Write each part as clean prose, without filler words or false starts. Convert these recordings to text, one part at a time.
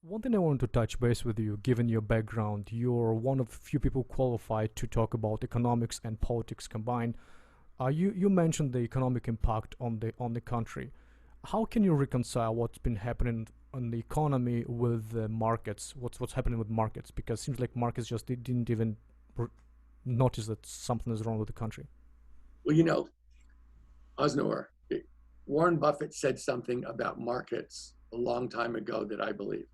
One thing I want to touch base with you, given your background, you're one of few people qualified to talk about economics and politics combined. You mentioned the economic impact on the country. How can you reconcile what's been happening on the economy with the markets? What's happening with markets? Because it seems like markets just didn't even notice that something is wrong with the country. Well, Osnor, Warren Buffett said something about markets a long time ago that I believe.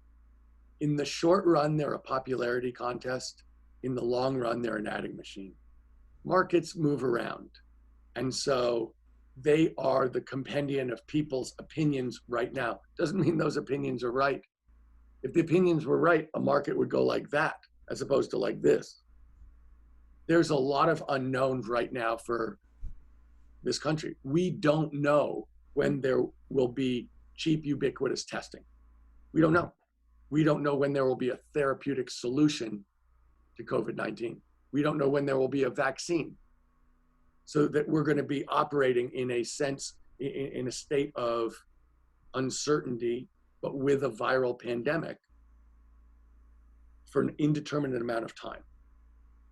In the short run, they're a popularity contest. In the long run, they're an adding machine. Markets move around. And so they are the compendium of people's opinions right now. Doesn't mean those opinions are right. If the opinions were right, a market would go like that as opposed to like this. There's a lot of unknowns right now for this country. We don't know when there will be cheap, ubiquitous testing. We don't know. We don't know when there will be a therapeutic solution to COVID-19. We don't know when there will be a vaccine. So that we're going to be operating in a sense, in a state of uncertainty, but with a viral pandemic for an indeterminate amount of time.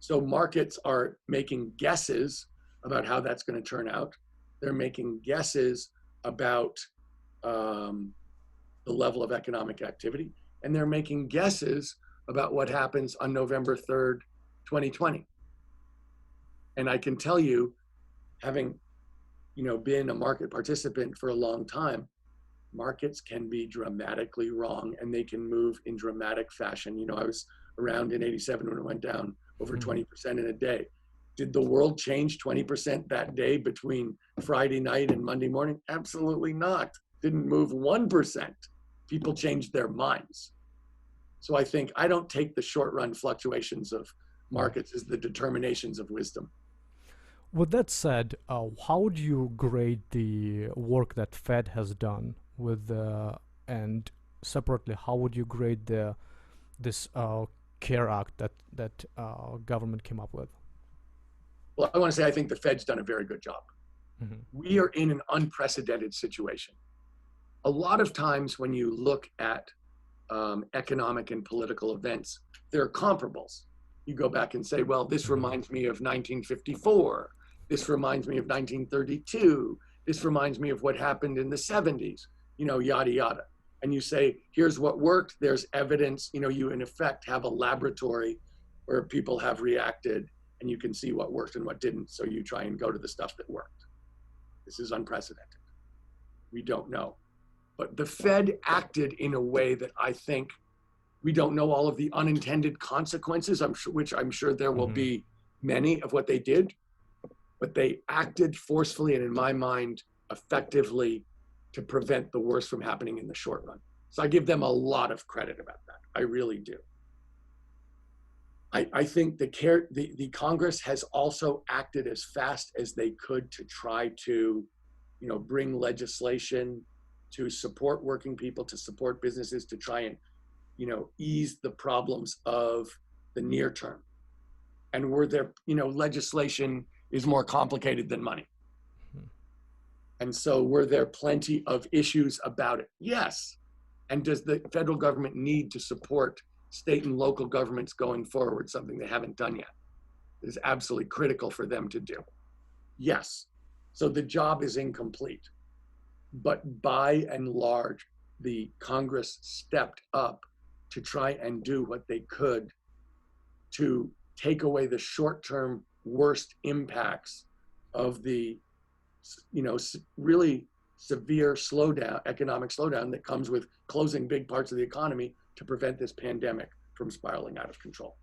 So markets are making guesses about how that's going to turn out. They're making guesses about the level of economic activity, and they're making guesses about what happens on November 3rd, 2020. And I can tell you, having been a market participant for a long time, markets can be dramatically wrong and they can move in dramatic fashion. I was around in 87 when it went down over 20% in a day. Did the world change 20% that day between Friday night and Monday morning? Absolutely not. Didn't move 1%. People changed their minds. So I don't take the short run fluctuations of markets as the determinations of wisdom. With that said, how would you grade the work that Fed has done with and separately, how would you grade this CARE Act that government came up with? Well, I want to say I think the Fed's done a very good job. Mm-hmm. We are in an unprecedented situation. A lot of times when you look at economic and political events, there are comparables. You go back and say, well, this reminds me of 1954. This reminds me of 1932. This reminds me of what happened in the 70s, yada, yada. And you say, here's what worked. There's evidence, you in effect have a laboratory where people have reacted and you can see what worked and what didn't. So you try and go to the stuff that worked. This is unprecedented. We don't know. But the Fed acted in a way that I think we don't know all of the unintended consequences, which I'm sure there will be many of what they did, but they acted forcefully and in my mind, effectively to prevent the worst from happening in the short run. So I give them a lot of credit about that. I really do. I think the Congress has also acted as fast as they could to try to, bring legislation to support working people, to support businesses, to try and, ease the problems of the near term. And where there, legislation is more complicated than money. And so were there plenty of issues about it? Yes. And does the federal government need to support state and local governments going forward, something they haven't done yet? It is absolutely critical for them to do. Yes. So the job is incomplete. But by and large, the Congress stepped up to try and do what they could to take away the short-term worst impacts of the, really severe slowdown, economic slowdown that comes with closing big parts of the economy to prevent this pandemic from spiraling out of control.